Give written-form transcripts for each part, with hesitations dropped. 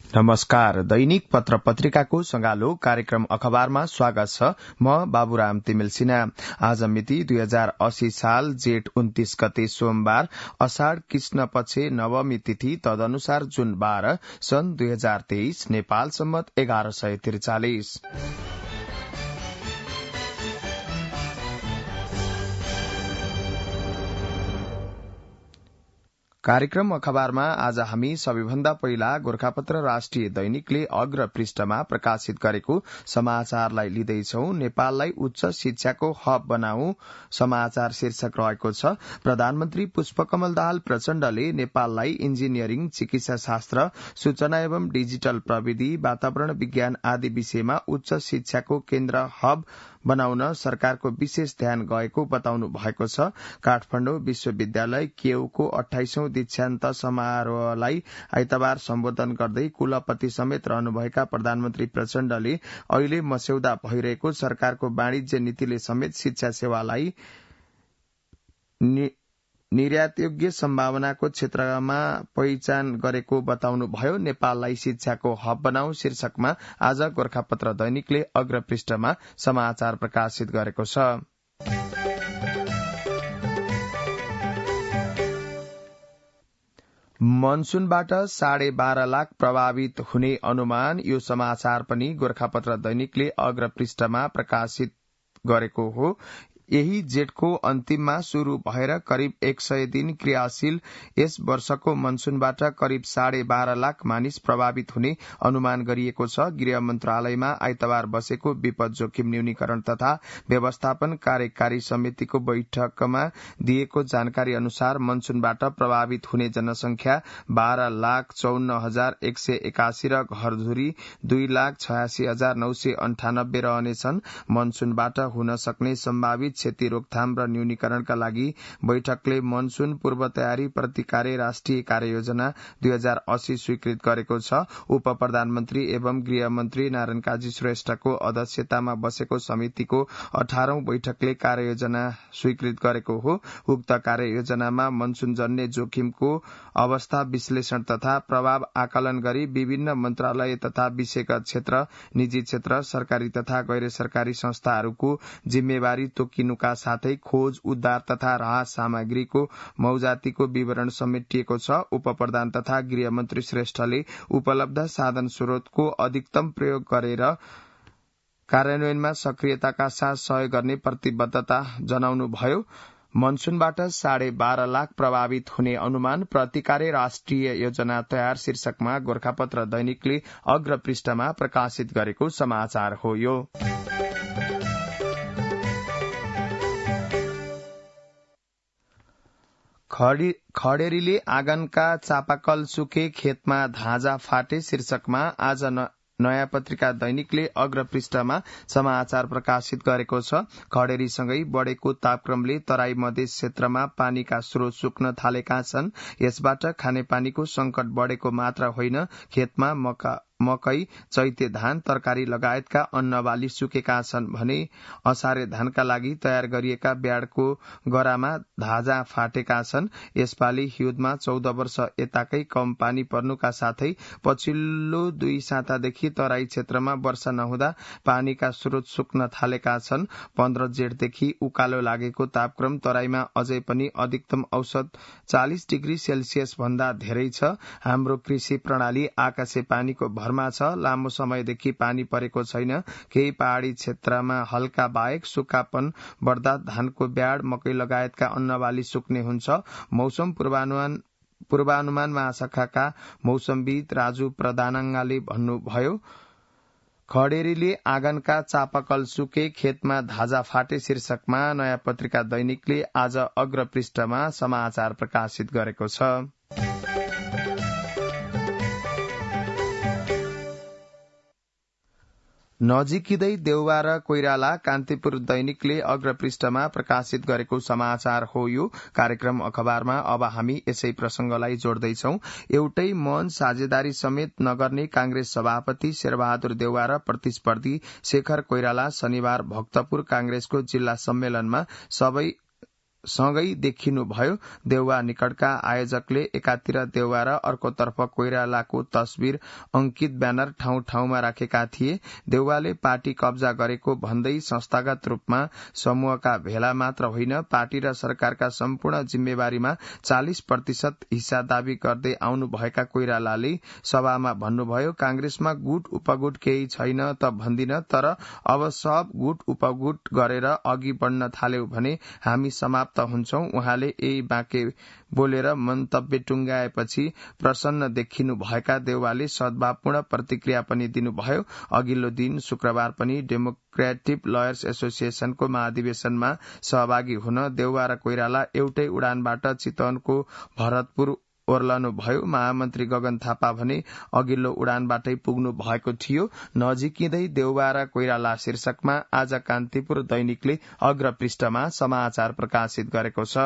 नमस्कार। दैनिक पत्र पत्रिकाको संगालो कार्यक्रम अखबारमा स्वागत छ। म बाबुराम तिमिल सिन्हा। आज मिति 2080 साल जेठ 29 गते सोमबार, अषाढ़ कृष्ण पक्ष नवमी तिथि, तदनुसार जुन 12 सन् 2023, नेपाल सम्मत 1143। कार्यक्रम अखबारमा आज हामी सबैभन्दा पहिला गोरखापत्र राष्ट्रिय दैनिकले अग्र पृष्ठमा प्रकाशित गरेको समाचारलाई लिँदैछौ। नेपाललाई उच्च शिक्षाको हब बनाऊ समाचार शीर्षक रहेको छ। प्रधानमन्त्री पुष्पकमल दाहाल प्रचण्डले नेपाललाई इन्जिनियरिङ, चिकित्सा शास्त्र, सूचना एवं डिजिटल प्रविधि, वातावरण विज्ञान आदि विषयमा उच्च शिक्षाको केन्द्र हब बनाउन सरकारको विशेष ध्यान गएको बताउनु भएको छ। काठमाडौँ विश्वविद्यालय केयूको 28औं दीक्षान्त समारोहलाई आइतबार सम्बोधन गर्दै कुलपति समेत रहनुभएका प्रधानमन्त्री प्रचण्डले अहिले मस्यौदा भइरहेको सरकारको वाणिज्य नीतिले समेत शिक्षा सेवालाई निर्यातयोग्य सम्भावनाको क्षेत्रमा पहिचान गरेको बताउनुभयो। नेपाललाई शिक्षाको हब बनाऊ शीर्षकमा आज गोरखापत्र दैनिकले अग्र पृष्ठमा समाचार प्रकाशित गरेको छ। मनसूनबाट 12.5 लाख प्रभावित हुने अनुमान, यो समाचार पनि गोरखापत्र दैनिकले अग्र पृष्ठमा प्रकाशित गरेको हो। यही जेठको अन्तिममा शुरू भएर करिब 100 दिन क्रियाशील यस वर्षको मनसूनबाट करिब 12.5 लाख मानिस प्रभावित हुने अनुमान गरिएको छ। गृह मन्त्रालयमा आइतबार बसेको विपद जोखिम न्यूनीकरण तथा व्यवस्थापन कार्यकारी समितिको बैठकमा दिएको जानकारी अनुसार मनसूनबाट प्रभावित हुने जनसंख्या 12,54,181 र घरधुरी 2,86,998 रहनेछन्। मनसूनबाट हुन सक्ने सम्भावित क्षति रोकथाम र न्यूनीकरणका लागि बैठकले मनसून पूर्व तयारी प्रतिकार्य राष्ट्रिय कार्ययोजना 2080 स्वीकृत गरेको छ। उप प्रधानमन्त्री एवं गृहमन्त्री नारायण काजी श्रेष्ठको अध्यक्षतामा बसेको समितिको 18औं बैठकले कार्ययोजना स्वीकृत गरेको हो। उक्त कार्ययोजनामा मनसूनजन्य जोखिमको अवस्था विश्लेषण तथा प्रभाव आकलन गरी विभिन्न मन्त्रालय तथा विषयगत क्षेत्र, निजी क्षेत्र, सरकारी तथा गैर सरकारी संस्थाहरूको जिम्मेवारी तोकिनुका साथै खोज, उद्धार तथा राहत सामग्रीको मौजातीको विवरण समेटिएको छ। उप प्रधान तथा गृहमन्त्री श्रेष्ठले उपलब्ध साधन स्रोतको अधिकतम प्रयोग गरेर कार्यान्वयनमा सक्रियताका साथ सहयोग गर्ने प्रतिबद्धता जनाउनुभयो। मनसूनबाट 12.5 लाख प्रभावित हुने अनुमान, प्रतिकार्य राष्ट्रिय योजना तयार शीर्षकमा गोरखापत्र दैनिकले अग्र पृष्ठमा प्रकाशित गरेको समाचार हो। यो खडेरीले आँगनका चापाकल सुके, खेतमा धाजा फाटे शीर्षकमा आज नयाँ पत्रिका दैनिकले अग्र पृष्ठमा समाचार प्रकाशित गरेको छ। खडेरीसँगै बढ़ेको तापक्रमले तराई मधेस क्षेत्रमा पानीका स्रोत सुक्न थालेका छन्। यसबाट खानेपानीको संकट बढ़ेको मात्र होइन, खेतमा मकै, चैते धान, तरकारी लगायतका अन्नबाली सुकेका छन् भने असारे धानका लागि तयार गरिएका ब्याडको गरामा धाजा फाटेका छन्। यसपालि हिउँदमा 14 वर्ष यताकै कम पानी पर्नुका साथै पछिल्लो 2 सातादेखि तराई क्षेत्रमा वर्षा नहुँदा पानीका स्रोत सुक्न थालेका छन्। 15 जेठदेखि उकालो लागेको तापक्रम तराईमा अझै पनि अधिकतम औसत 40 डिग्री सेल्सियस भन्दा धेरै छ। हाम्रो कृषि प्रणाली आकाशे पानीको भरमा छ। लामो समयदेखि पानी परेको छैन। केही पहाड़ी क्षेत्रमा हल्का बाहेक सुक्खापन बढ्दा धानको ब्याड, मकै लगायतका अन्नबाली सुक्ने हुन्छ। मौसम पूर्वानुमान महाशाखाका मौसमविद राजु प्रधानाङ्गले भन्नुभयो। खडेरीले आँगनका चापाकल सुके, खेतमा धाजा फाटे शीर्षकमा नयाँ पत्रिका दैनिकले आज अग्र पृष्ठमा समाचार प्रकाशित गरेको छ। नजिकिँदै देउवा र कोइराला, कान्तिपुर दैनिकले अग्र पृष्ठमा प्रकाशित गरेको समाचार हो। यो कार्यक्रम अखबारमा अब हामी यसै प्रसंगलाई जोड्दैछौ। एउटै मन साझेदारी समेत नगर्ने कांग्रेस सभापति शेरबहादुर देउवा र प्रतिस्पर्धी शेखर कोइराला शनिबार भक्तपुर कांग्रेसको जिल्ला सम्मेलनमा सँगै देखिनुभयो। देउवा निकटका आयोजकले एकातिर देउवा र अर्कोतर्फ कोइरालाको तस्बिर अंकित ब्यानर ठाउँ ठाउँमा राखेका थिए। देउवाले पार्टी कब्जा गरेको भन्दै संस्थागत रूपमा समूहका भेला मात्र होइन, पार्टी र सरकारका सम्पूर्ण जिम्मेवारीमा 40% हिस्सा दावी गर्दै आउनुभएका कोइरालाले सभामा भन्नुभयो, कांग्रेसमा गुट उपगुट केही छैन त भन्दिन, तर अब सब गुट उपगुट गरेर अघि बढ़न थाल्यौ भने हामी समाप्त हुन्छौं। उहाँले यही बाँके बोलेर मन्तव्य टुंगाएपछि प्रसन्न देखिनु भएका देउवाले सद्भावपूर्ण प्रतिक्रिया पनि दिनुभयो। अघिल्लो दिन शुक्रबार पनि डेमोक्रेटिक लयर्स एसोसिएशनको महाधिवेशनमा सहभागी हुन देउवा र कोइराला एउटै उडानबाट चितवनको भरतपुर ओर्लनु भयो। महामन्त्री गगन थापा भने अघिल्लो उडानबाटै पुग्नु भएको थियो। नजिकिँदै देउवा र कोइराला शीर्षकमा आज कान्तिपुर दैनिकले अग्रपृष्ठमा समाचार प्रकाशित गरेको छ।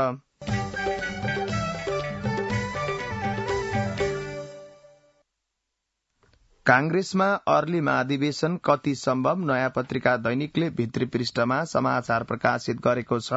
कांग्रेसमा अर्ली महाधिवेशन कति सम्भव, नयाँ पत्रिका दैनिकले भित्री पृष्ठमा समाचार प्रकाशित गरेको छ।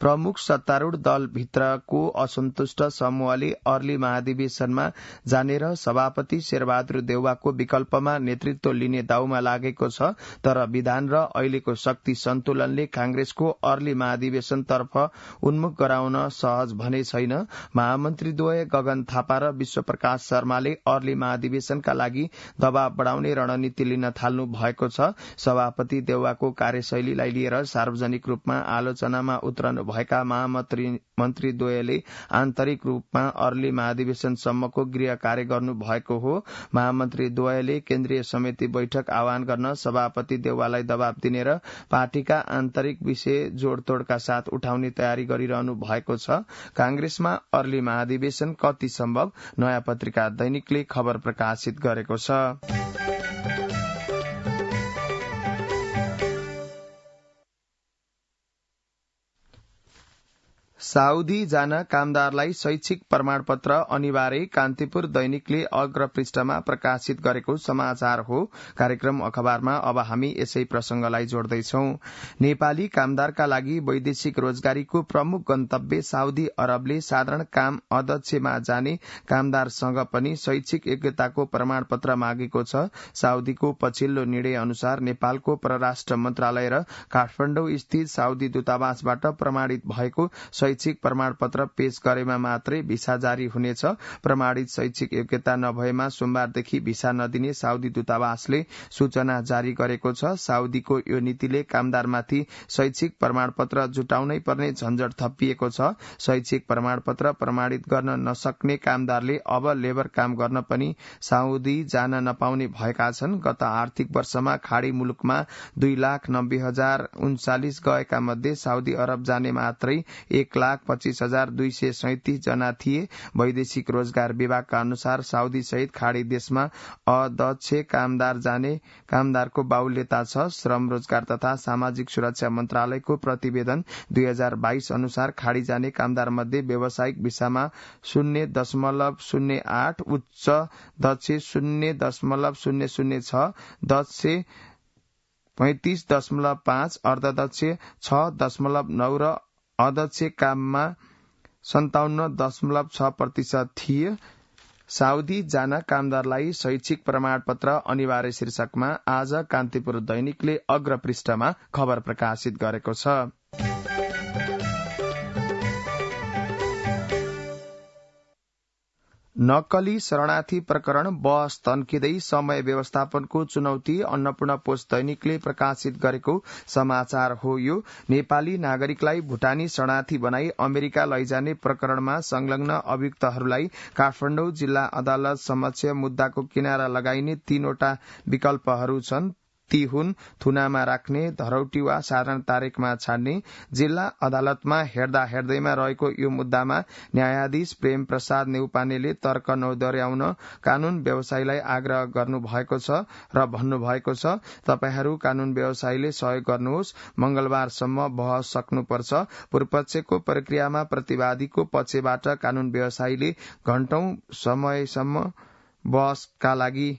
प्रमुख सत्तारूढ़ दलभित्रको असन्तुष्ट समूहले अर्ली महाधिवेशनमा जाने र सभापति शेरबहादुर देउवाको विकल्पमा नेतृत्व लिने दाउमा लागेको छ। तर विधान र अहिलेको शक्ति सन्तुलनले कांग्रेसको अर्ली महाधिवेशनतर्फ उन्मुख गराउन सहज भने छैन। महामन्त्रीद्वय गगन थापा र विश्वप्रकाश शर्माले अर्ली महाधिवेशनका लागि दबाव बढ़ाउने रणनीति लिन थाल्नु भएको छ। सभापति देउवाको कार्यशैलीलाई लिएर सार्वजनिक रूपमा आलोचनामा उत्रनु भएका महामन्त्रीद्वयले आन्तरिक रूपमा अर्ली महाधिवेशनसम्मको गृह कार्य गर्नु भएको हो। महामन्त्रीद्वयले केन्द्रीय समिति बैठक आह्वान गर्न सभापति देउवालाई दबाव दिने र पार्टीका आन्तरिक विषय जोड़तोड़का साथ उठाउने तयारी गरिरहनु भएको छ। कांग्रेसमा अर्ली महाधिवेशन कति सम्भव, नयाँ पत्रिका दैनिकले खबर प्रकाशित गरेको छ। साउदी जान कामदारलाई शैक्षिक प्रमाणपत्र अनिवार्य, कान्तिपुर दैनिकले अग्रपृष्ठमा प्रकाशित गरेको समाचार हो। कार्यक्रम अखबारमा अब हामी यसै प्रसंगलाई जोड्दैछौ। नेपाली कामदारका लागि वैदेशिक रोजगारीको प्रमुख गन्तव्य साउदी अरबले साधारण काम अध्यक्षमा जाने कामदारसँग पनि शैक्षिक योग्यताको प्रमाणपत्र मागेको छ। साउदीको पछिल्लो निर्णय अनुसार नेपालको परराष्ट्र मन्त्रालय र काठमाडौँ स्थित साउदी दूतावासबाट प्रमाणित भएको शैक्षिक प्रमाणपत्र पेश गरेमा मात्रै भिसा जारी हुनेछ। प्रमाणित शैक्षिक योग्यता नभएमा सोमबारदेखि भिसा नदिने साउदी दूतावासले सूचना जारी गरेको छ। साउदीको यो नीतिले कामदारमाथि शैक्षिक प्रमाणपत्र जुटाउनै पर्ने झन्झट थपिएको छ। शैक्षिक प्रमाणपत्र प्रमाणित गर्न नसक्ने कामदारले अब लेबर काम गर्न पनि साउदी जान नपाउने भएका छन्। गत आर्थिक वर्षमा खाड़ी मुलुकमा 2,90,039 गएका मध्ये साउदी अरब जाने मात्रै 1,25,237 जना थिए। वैदेशिक रोजगार विभागका अनुसार साउदी सहित खाड़ी देशमा अदक्ष कामदार जाने कामदारको बाहुल्यता छ। श्रम रोजगार तथा सामाजिक सुरक्षा मन्त्रालयको प्रतिवेदन 2022 अनुसार खाड़ी जाने कामदार मध्ये व्यावसायिक भिसामा 0.08, उच्च दक्ष 0.006, दक्ष 35.5, अर्धदक्ष 6.9 र अध्यक्ष काममा 57.6% थिए। साउदी जान कामदारलाई शैक्षिक प्रमाणपत्र अनिवार्य शीर्षकमा आज कान्तिपुर दैनिकले अग्रपृष्ठमा खबर प्रकाशित गरेको छ। नक्कली शरणार्थी प्रकरण बहस तन्किँदै समय व्यवस्थापनको चुनौती, अन्नपूर्ण पोस्ट दैनिकले प्रकाशित गरेको समाचार हो। यो नेपाली नागरिकलाई भुटानी शरणार्थी बनाई अमेरिका लैजाने प्रकरणमा संलग्न अभियुक्तहरूलाई काठमाडौँ जिल्ला अदालत समक्ष मुद्दाको किनारा लगाइने 3वटा विकल्पहरू छन्। ती हुन् थुनामा राख्ने, धरौटी वा साधारण तारिखमा छाड्ने। जिल्ला अदालतमा हेर्दैमा रहेको यो मुद्दामा न्यायाधीश प्रेम प्रसाद नेउपानेले तर्क नदोर्याउन कानून व्यवसायीलाई आग्रह गर्नु भएको छ र भन्नुभएको छ, तपाईहरू कानून व्यवसायीले सहयोग गर्नुहोस्, मंगलबारसम्म बहस सक्नुपर्छ। पूर्वपक्षको प्रक्रियामा प्रतिवादीको पक्षबाट कानून व्यवसायीले घण्टौं समयसम्म बहसका लागि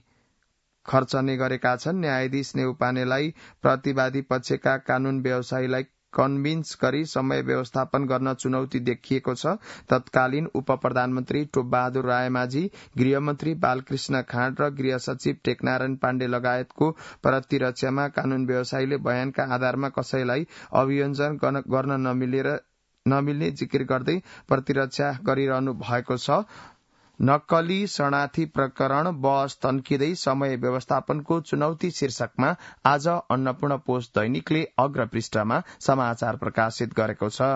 खर्चने गरेका छन्। न्यायाधीश नेउपानेलाई प्रतिवादी पक्षका कानून व्यवसायीलाई कन्भिन्स गरी समय व्यवस्थापन गर्न चुनौती देखिएको छ। तत्कालीन उप प्रधानमन्त्री टोपबहादुर रायमाझी, गृहमन्त्री बालकृष्ण खाँड र गृह सचिव टेकनारायण पाण्डे लगायतको प्रतिरक्षामा कानून व्यवसायीले बयानका आधारमा कसैलाई अभियोजन गर्न नमिल्ने जिकिर गर्दै प्रतिरक्षा गरिरहनु भएको छ। नक्कली शरणार्थी प्रकरण बहस तन्किँदै समय व्यवस्थापनको चुनौती शीर्षकमा आज अन्नपूर्ण पोस्ट दैनिकले अग्र पृष्ठमा समाचार प्रकाशित गरेको छ।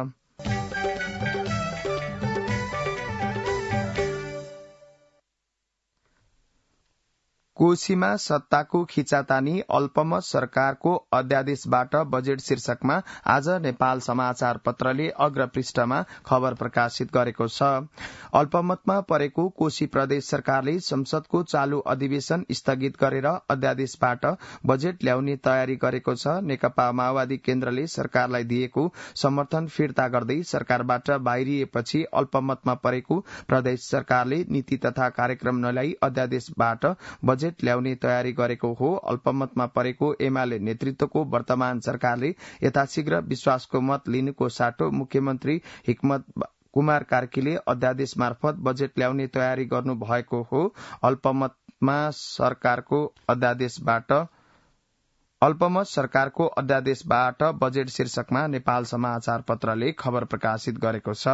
कोशीमा सत्ताको खिचातानी अल्पमत सरकारको अध्यादेशबाट बजेट शीर्षकमा आज नेपाल समाचार पत्रले अग्र पृष्ठमा खबर प्रकाशित गरेको छ। अल्पमतमा परेको कोशी प्रदेश सरकारले संसदको चालू अधिवेशन स्थगित गरेर अध्यादेशबाट बजेट ल्याउने तयारी गरेको छ। नेकपा माओवादी केन्द्रले सरकारलाई दिएको समर्थन फिर्ता गर्दै सरकारबाट बाहिरिएपछि अल्पमतमा परेको प्रदेश सरकारले नीति तथा कार्यक्रम नल्याई अध्यादेशबाट बजेट ल्याउने तयारी गरेको हो। अल्पमतमा परेको एमाले नेतृत्वको वर्तमान सरकारले यथाशीघ्र विश्वासको मत लिनुको साटो मुख्यमन्त्री हिक्मत कुमार कार्कीले अध्यादेश मार्फत बजेट ल्याउने तयारी गर्नु भएको हो। अल्पमत सरकारको अध्यादेशबाट बजेट शीर्षकमा नेपाल समाचार पत्रले खबर प्रकाशित गरेको छ।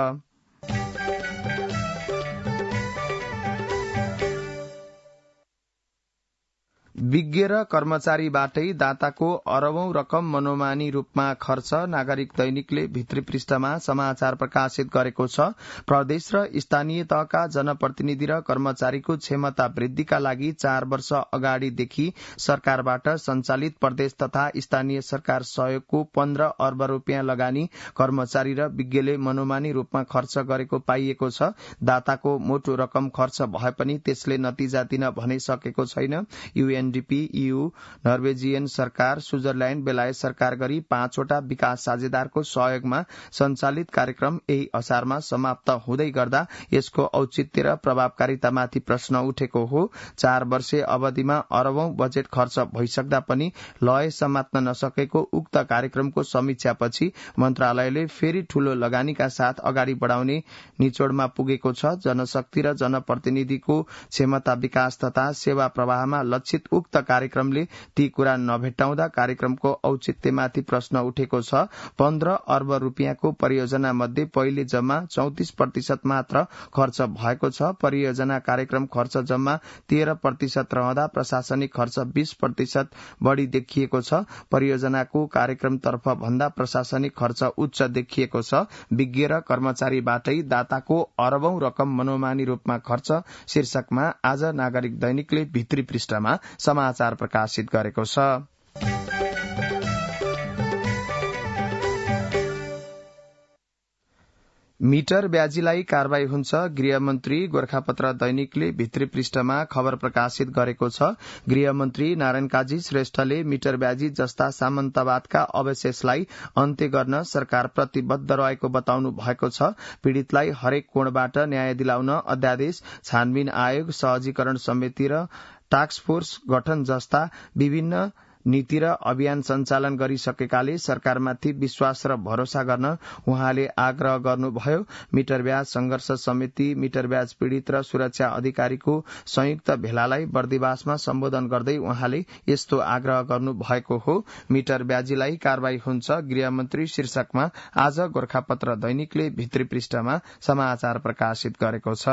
विज्ञ र कर्मचारीबाटै दाताको अरबौं रकम मनोमानी रूपमा खर्च, नागरिक दैनिकले भित्री पृष्ठमा समाचार प्रकाशित गरेको छ। प्रदेश र स्थानीय तहका जनप्रतिनिधि र कर्मचारीको क्षमता वृद्धिका लागि 4 वर्ष अगाडिदेखि सरकारबाट सञ्चालित प्रदेश तथा स्थानीय सरकार सहयोगको 15 अर्ब रूपियाँ लगानी कर्मचारी र विज्ञले मनोमानी रूपमा खर्च गरेको पाइएको छ। दाताको मोटो रकम खर्च भए पनि त्यसले नतिजा दिन भने सकेको छैन। यूएनडीपी, EU, नर्वेजियन सरकार, स्विजरल्याण्ड, बेलायत सरकार गरी 5 वटा विकास साझेदारको सहयोगमा सञ्चालित कार्यक्रम यही असारमा समाप्त हुँदै गर्दा यसको औचित्य र प्रभावकारितामाथि प्रश्न उठेको हो। 4 वर्षे अवधिमा अरबौं बजेट खर्च भइसक्दा पनि लय समात्न नसकेको उक्त कार्यक्रमको समीक्षापछि मन्त्रालयले फेरि ठूलो लगानीका साथ अगाडि बढ़ाउने निचोडमा पुगेको छ। जनशक्ति र जनप्रतिनिधिको क्षमता विकास तथा सेवा प्रवाहमा लक्षित उक्त कार्यक्रमले ती कुरा नभेट्टाउँदा कार्यक्रमको औचित्यमाथि प्रश्न उठेको छ। 15 अर्ब रूपियाँको परियोजना मध्ये पहिले जम्मा 34% मात्र खर्च भएको छ। परियोजना कार्यक्रम खर्च जम्मा 13% रहँदा प्रशासनिक खर्च 20% बढ़ी देखिएको छ। परियोजनाको कार्यक्रमतर्फ भन्दा प्रशासनिक खर्च उच्च देखिएको छ। विज्ञ र कर्मचारीबाटै दाताको अरबौं रकम मनोमानी रूपमा खर्च शीर्षकमा आज नागरिक दैनिकले भित्री पृष्ठमा समाचार प्रकाशित गरेको छ। मिटर ब्याजीलाई कारवाही हुन्छ, गृहमन्त्री गोरखापत्र दैनिकले भित्री पृष्ठमा खबर प्रकाशित गरेको छ। गृहमन्त्री नारायण काजी श्रेष्ठले मिटर ब्याजी जस्ता सामन्तवादका अवशेषलाई अन्त्य गर्न सरकार प्रतिबद्ध रहेको बताउनु भएको छ। पीड़ितलाई हरेक कोणबाट न्याय दिलाउन अध्यादेश, छानबिन आयोग, सहजीकरण समिति र टास्क फोर्स गठन जस्ता विभिन्न नीति र अभियान सञ्चालन गरिसकेकाले सरकारमाथि विश्वास र भरोसा गर्न उहाँले आग्रह गर्नुभयो। मिटर ब्याज संघर्ष समिति, मिटर ब्याज पीड़ित र सुरक्षा अधिकारीको संयुक्त भेलालाई बर्दिवासमा सम्बोधन गर्दै उहाँले यस्तो आग्रह गर्नु भएको हो। मिटर ब्याजीलाई कारवाही हुन्छ, गृहमन्त्री शीर्षकमा आज गोरखापत्र दैनिकले भित्री पृष्ठमा समाचार प्रकाशित गरेको छ।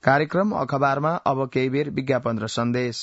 कार्यक्रम अखबारमा अब केही बेर विज्ञापन र सन्देश।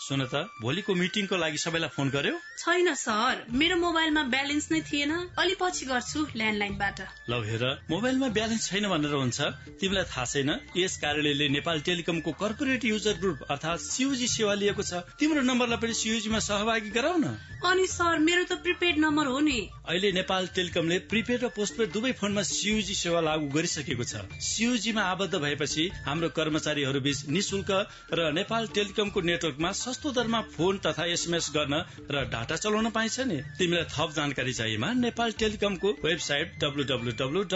सुन त, भोलिको मिटिङको लागि सबैलाई फोन गर्यो? छैन सर, मेरो मोबाइलमा ब्यालेन्स नै थिएन। अलि पछि गर्छु ल्यान्डलाइनबाट। ल हेर, मोबाइलमा ब्यालेन्स छैन भनेर हुन्छ? तिमीलाई थाहा छैन यस कार्यालयले नेपाल टेलिकमको कर्पोरेट युजर ग्रुप अर्थात CUG सेवा लिएको छ। तिम्रो नम्बरलाई पनि CUG मा सहभागी गराउन। अनि सर, मेरो त प्रिपेड नम्बर हो नि। अहिले नेपाल टेलिकमले प्रिपेड र पोस्टपेड दुवै फोनमा CUG सेवा लागू गरिसकेको छ। CUG मा आबद्ध भएपछि हाम्रो कर्मचारीहरू बीच निशुल्क र नेपाल टेलिकमको नेटवर्कमा सस्तो दरमा फोन तथा SMS गर्न र डाटा चलाउन पाइन्छ नि। तिमीलाई थप जानकारी चाहिएमा नेपाल टेलिकमको वेबसाइट www.ntc.net.np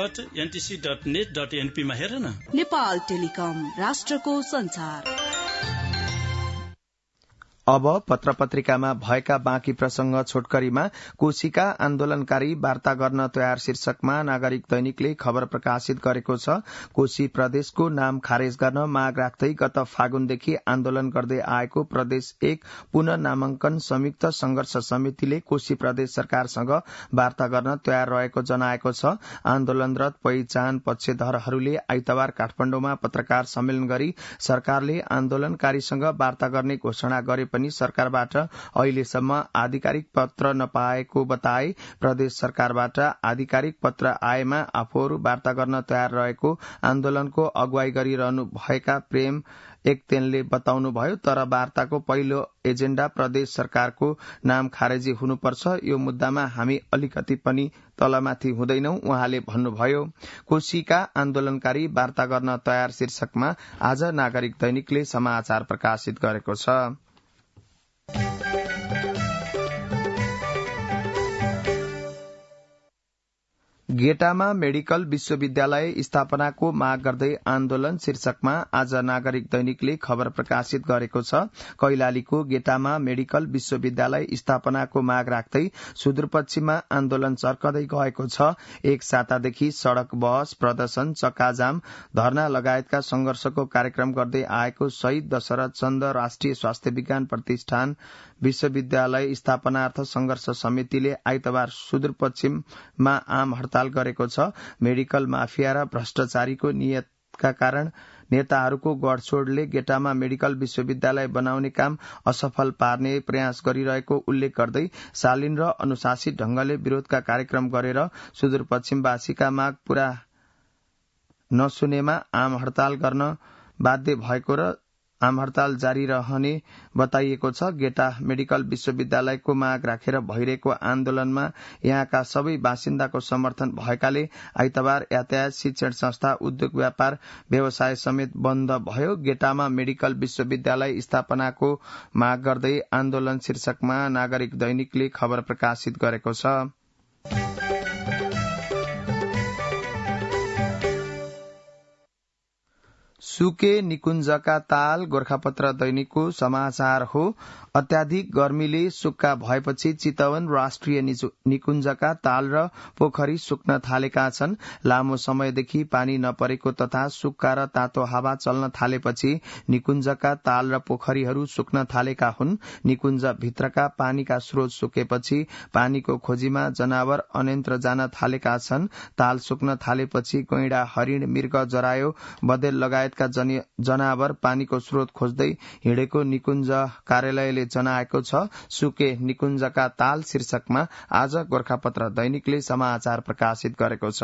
मा हेर न। नेपाल टेलिकम, राष्ट्रको संचार। अब पत्र पत्रिकामा भएका बाँकी प्रसंग छोटकरीमा कोशीका आन्दोलनकारी वार्ता गर्न तयार शीर्षकमा नागरिक दैनिकले खबर प्रकाशित गरेको छ। कोशी प्रदेशको नाम खारेज गर्न माग राख्दै गत फागुनदेखि आन्दोलन गर्दै आएको प्रदेश 1 पुनः नामाङ्कन संयुक्त संघर्ष समितिले कोशी प्रदेश सरकारसँग वार्ता गर्न तयार रहेको जनाएको छ। आन्दोलनरत पहिचान पक्षधरहरूले आइतबार काठमाडौँमा पत्रकार सम्मेलन गरी सरकारले आन्दोलनकारीसँग वार्ता गर्ने घोषणा गरे पनि सरकारबाट अहिलेसम्म आधिकारिक पत्र नपाएको बताए। प्रदेश सरकारबाट आधिकारिक पत्र आएमा आफूहरू वार्ता गर्न तयार रहेको आन्दोलनको अगुवाई गरिरहनु भएका प्रेम एकतेनले बताउनुभयो। तर वार्ताको पहिलो एजेण्डा प्रदेश सरकारको नाम खारेजी हुनुपर्छ, यो मुद्दामा हामी अलिकति पनि तलमाथि हुँदैनौं उहाँले भन्नुभयो। कोशीका आन्दोलनकारी वार्ता गर्न तयार शीर्षकमा आज नागरिक दैनिकले समाचार प्रकाशित गरेको छ। गेटामा मेडिकल विश्वविद्यालय स्थापनाको माग गर्दै आन्दोलन शीर्षकमा आज नागरिक दैनिकले खबर प्रकाशित गरेको छ। कैलालीको गेटामा मेडिकल विश्वविद्यालय स्थापनाको माग राख्दै सुदूरपश्चिममा आन्दोलन चर्कदै गएको छ। एक सातादेखि सड़क बहस प्रदर्शन चक्काजाम धरना लगायतका संघर्षको कार्यक्रम गर्दै आएको शहीद दशरथ चन्द राष्ट्रिय स्वास्थ्य विज्ञान प्रतिष्ठान विश्वविद्यालय स्थापनार्थ संघर्ष समितिले आइतबार सुदूरपश्चिममा आम हड़ताल गरेको छ। मेडिकल माफिया र भ्रष्टाचारीको नियतका कारण नेताहरूको गठछोडले गेटामा मेडिकल विश्वविद्यालय बनाउने काम असफल पार्ने प्रयास गरिरहेको उल्लेख गर्दै शालीन र अनुशासित ढंगले विरोधका कार्यक्रम गरेर सुदूरपश्चिमवासीका माग पूरा नसुनेमा आम हड़ताल गर्न बाध्य भएको र आम हड़ताल जारी रहने बताइएको छ। गेटा मेडिकल विश्वविद्यालयको माग राखेर भइरहेको आन्दोलनमा यहाँका सबै बासिन्दाको समर्थन भएकाले आइतबार यातायात शिक्षण संस्था उद्योग व्यापार व्यवसाय समेत बन्द भयो। गेटामा मेडिकल विश्वविद्यालय स्थापनाको माग गर्दै आन्दोलन शीर्षकमा नागरिक दैनिकले खबर प्रकाशित गरेको छ। सुके निकुञ्जका ताल गोरखापत्र दैनिकको समाचार हो। अत्याधिक गर्मीले सुक्खा भएपछि चितवन राष्ट्रिय निकुञ्जका ताल र पोखरी सुक्न थालेका छन्। लामो समयदेखि पानी नपरेको तथा सुक्खा र तातो हावा चल्न थालेपछि निकुञ्जका ताल र पोखरीहरू सुक्न थालेका हुन्। निकुञ्ज भित्रका पानीका स्रोत सुकेपछि पानीको खोजीमा जनावर अन्यन्त्र जान थालेका छन्। ताल सुक्न थालेपछि गैंडा, हरिण, मृग, जरायो, बदेल लगायतका जनावर पानीको स्रोत खोज्दै हिँडेको निकुञ्ज कार्यालयले जनाएको छ। सुके निकुञ्जका ताल शीर्षकमा आज गोरखापत्र दैनिकले समाचार प्रकाशित गरेको छ।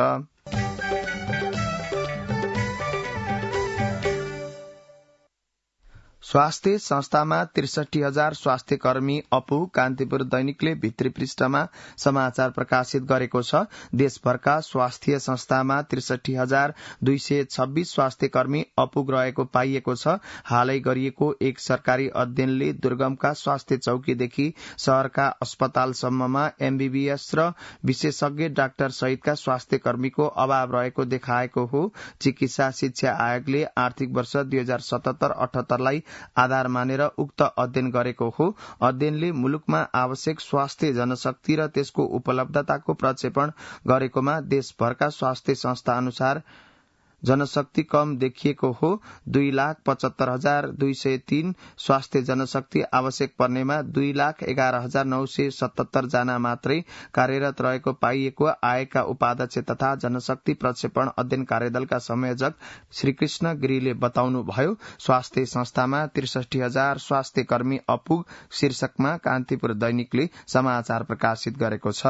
स्वास्थ्य संस्थामा 63,000 स्वास्थ्य कर्मी अपुग कान्तिपुर दैनिकले भित्री पृष्ठमा समाचार प्रकाशित गरेको छ। देशभरका स्वास्थ्य संस्थामा 63,226 स्वास्थ्य कर्मी अपुग रहेको पाइएको छ। हालै गरिएको एक सरकारी अध्ययनले दुर्गमका स्वास्थ्य चौकीदेखि शहरका अस्पतालसम्ममा एमबीबीएस र विशेषज्ञ डाक्टर सहितका स्वास्थ्य कर्मीको अभाव रहेको देखाएको हो। चिकित्सा शिक्षा आयोगले आर्थिक वर्ष 2077-78 लाई आधार मानेर उक्त अध्ययन गरेको हो। अध्ययनले मुलुकमा आवश्यक स्वास्थ्य जनशक्ति र त्यसको उपलब्धताको प्रक्षेपण गरेकोमा देशभरका स्वास्थ्य संस्था अनुसार जनशक्ति कम देखिएको हो। 2,75,203 स्वास्थ्य जनशक्ति आवश्यक पर्नेमा 2,11,977 जना मात्रै कार्यरत रहेको पाइएको आयोगका उपाध्यक्ष तथा जनशक्ति प्रक्षेपण अध्ययन कार्यदलका संयोजक श्रीकृष्ण गिरीले बताउनुभयो। स्वास्थ्य संस्थामा 63,000 स्वास्थ्य कर्मी अपुग शीर्षकमा कान्तिपुर दैनिकले समाचार प्रकाशित गरेको छ।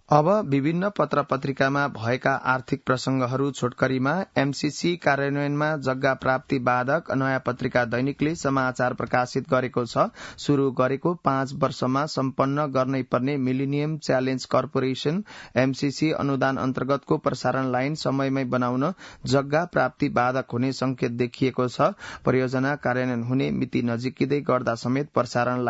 अब विभिन्न पत्र पत्रिकामा भएका आर्थिक प्रसंगहरू छोटकरीमा एमसीसी कार्यान्वयनमा जग्गा प्राप्ति बाधक नयाँ पत्रिका दैनिकले समाचार प्रकाशित गरेको छ। शुरू गरेको 5 वर्षमा सम्पन्न गर्नै पर्ने मिलेनियम च्यालेन्ज कर्पोरेशन एमसीसी अनुदान अन्तर्गतको प्रसारण लाइन समयमै बनाउन जग्गा प्राप्ति बाधक हुने संकेत देखिएको छ। परियोजना कार्यान्वयन हुने मिति नजिकिँदै गर्दा समेत प्रसारण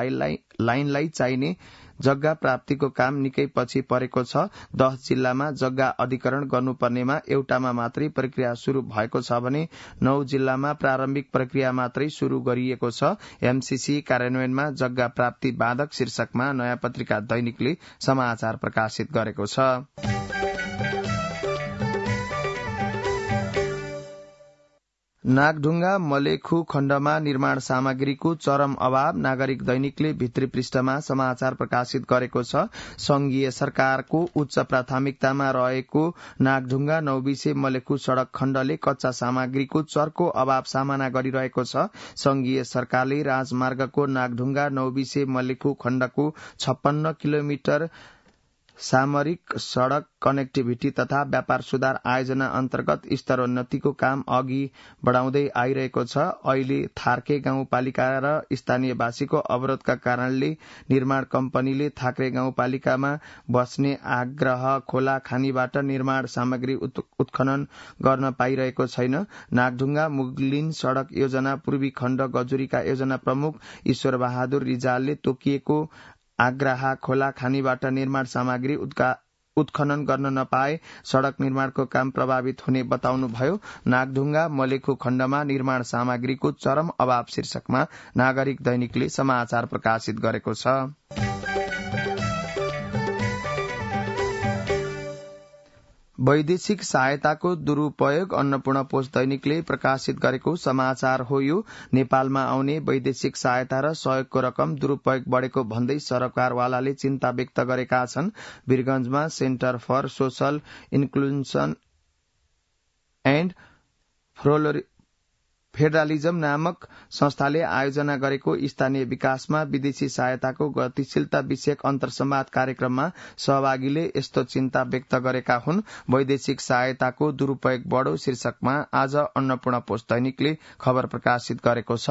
लाइनलाई चाहिने जग्गा प्राप्तिको काम निकै पछि परेको छ। 10 जिल्लामा जग्गा अधिकरण गर्नुपर्नेमा एउटामा मात्रै प्रक्रिया शुरू भएको छ भने 9 जिल्लामा प्रारम्भिक प्रक्रिया मात्रै शुरू गरिएको छ। एमसीसी कार्यान्वयनमा जग्गा प्राप्ति बाधक शीर्षकमा नयाँ पत्रिका दैनिकले समाचार प्रकाशित गरेको छ। नागढुङ्गा मलेखु खण्डमा निर्माण सामग्रीको चरम अभाव नागरिक दैनिकले भित्री पृष्ठमा समाचार प्रकाशित गरेको छ। संघीय सरकारको उच्च प्राथमिकतामा रहेको नागढुङ्गा नौबिसे मलेखु सड़क खण्डले कच्चा सामग्रीको चर्को अभाव सामना गरिरहेको छ। संघीय सरकारले राजमार्गको नागढुङ्गा नौबिसे मलेखु खण्डको 56 किलोमिटर सामरिक सड़क कनेक्टिभिटी तथा व्यापार सुधार आयोजना अन्तर्गत स्तरोन्नतिको काम अघि बढ़ाउँदै आइरहेको छ। अहिले थार्के गाउँपालिका र स्थानीयवासीको अवरोधका कारणले निर्माण कम्पनीले थाक्रे गाउँपालिकामा बस्ने आग्रह खोला खानीबाट निर्माण सामग्री उत्खनन गर्न पाइरहेको छैन। नागढुङ्गा मुगलिन सड़क योजना पूर्वी खण्ड गजुरीका योजना प्रमुख ईश्वर बहादुर रिजालले तोकिएको आग्रह खोला खानीबाट निर्माण सामग्री उत्खनन गर्न नपाए सड़क निर्माणको काम प्रभावित हुने बताउनुभयो। नागढुङ्गा मलेखु खण्डमा निर्माण सामग्रीको चरम अभाव शीर्षकमा नागरिक दैनिकले समाचार प्रकाशित गरेको छ। वैदेशिक सहायताको दुरूपयोग अन्नपूर्ण पोस्ट दैनिकले प्रकाशित गरेको समाचार हो। यो नेपालमा आउने वैदेशिक सहायता र सहयोगको रकम दुरूपयोग बढ़ेको भन्दै सरकारवालाले चिन्ता व्यक्त गरेका छन्। वीरगंजमा centre for social inclusion and federalism नामक संस्थाले आयोजना गरेको स्थानीय विकासमा विदेशी सहायताको गतिशीलता विषयक अन्तर्संवाद कार्यक्रममा सहभागीले यस्तो चिन्ता व्यक्त गरेका हुन्। वैदेशिक सहायताको दुरूपयोग बढ़ो शीर्षकमा आज अन्नपूर्ण पोस्ट दैनिकले खबर प्रकाशित गरेको छ।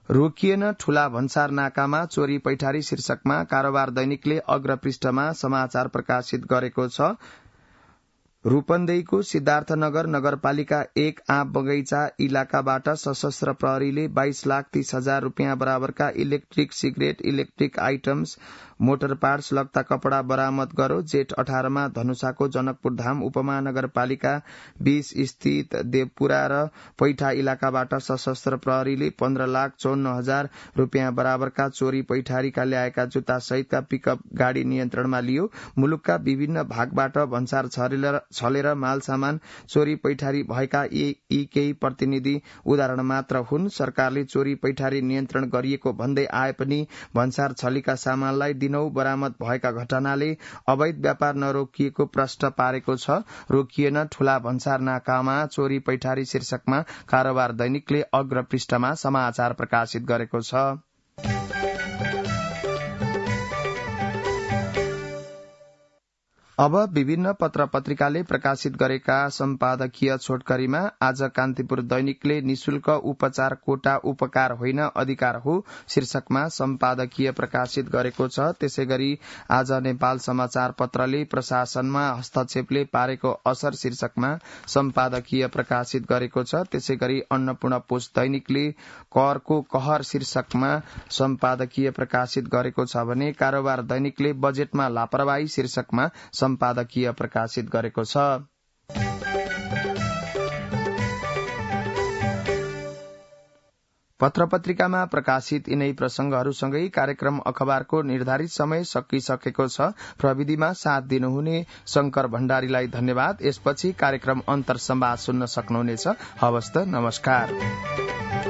रोकिएन ठूला भन्सार नाकामा चोरी पैठारी शीर्षकमा कारोबार दैनिकले अग्रपृष्ठमा समाचार प्रकाशित गरेको छ। रूपन्देहीको सिद्धार्थनगर नगरपालिका 1 आँप बगैँचा इलाकाबाट सशस्त्र प्रहरीले 22,30,000 रूपियाँ बराबरका electric cigarette, electric items, motor parts लगता कपड़ा बरामद गरो। जेठ 18 मा धनुषाको जनकपुर धाम उपमहानगरपालिका 20 स्थित देवपुरा र पैठा इलाकाबाट सशस्त्र प्रहरीले 15,54,000 रूपियाँ बराबरका चोरी पैठारीका ल्याएका जुत्ता सहितका पिकअप गाड़ी नियन्त्रणमा लियो। मुलुकका विभिन्न भागबाट भन्सार छलेर माल सामान चोरी पैठारी भएका यी केही प्रतिनिधि उदाहरण मात्र हुन्। सरकारले चोरी पैठारी नियन्त्रण गरिएको भन्दै आए पनि भन्सार छलीका सामानलाई दिनौ बरामद भएका घटनाले अवैध व्यापार नरोकिएको प्रश्न पारेको छ। रोकिएन ठूला भन्सार नाकामा चोरी पैठारी शीर्षकमा कारोबार दैनिकले अग्रपृष्ठमा समाचार प्रकाशित गरेको छ। अब विभिन्न पत्र पत्रिकाले प्रकाशित गरेका सम्पादकीय छोटकरीमा आज कान्तिपुर दैनिकले निशुल्क उपचार कोटा उपकार होइन अधिकार हो शीर्षकमा सम्पादकीय प्रकाशित गरेको छ। त्यसैगरी आज नेपाल समाचार पत्रले प्रशासनमा हस्तक्षेपले पारेको असर शीर्षकमा सम्पादकीय प्रकाशित गरेको छ। त्यसैगरी अन्नपूर्ण पोस्ट दैनिकले करको कहर शीर्षकमा सम्पादकीय प्रकाशित गरेको छ भने कारोबार दैनिकले बजेटमा लापरवाही शीर्षकमा सम्पादकीय प्रकाशित गरेको छ। पत्र पत्रिकामा प्रकाशित यिनै प्रसंगहरूसँगै कार्यक्रम अखबारको निर्धारित समय सकिसकेको छ। प्रविधिमा साथ दिनुहुने शंकर भण्डारीलाई धन्यवाद। यसपछि कार्यक्रम अन्तर्संवाद सुन्न सक्नुहुनेछ। हवस् त, नमस्कार।